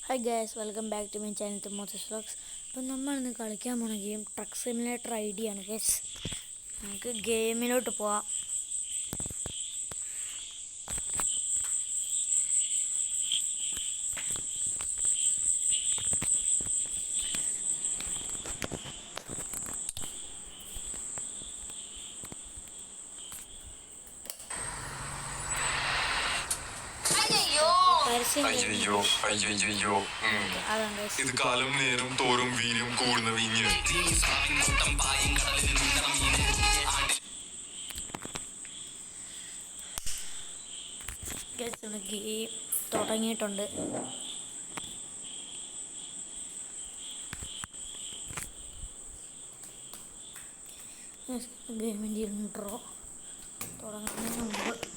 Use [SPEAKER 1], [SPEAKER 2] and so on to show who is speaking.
[SPEAKER 1] Hi guys, welcome back to my channel Moses vlogs. അപ്പം നമ്മളിന്ന് കളിക്കാൻ പോണ ഗെയിം ട്രക്ക് സിമുലേറ്റർ ID ആണ് ഗൈസ്. നമുക്ക് ഗെയിമിലോട്ട് പോവാം. അതാണ് ഗൈസ്.
[SPEAKER 2] ഇത് കാലം നേരം തോറും വീര്യം കൂടുന്ന വീഞ്ഞ്.
[SPEAKER 1] ഗെയിം തുടങ്ങിയിട്ടുണ്ട്. ഗെയിമിൻ്റെ ഇൻട്രോ തുടങ്ങുന്നതിന് മുമ്പ്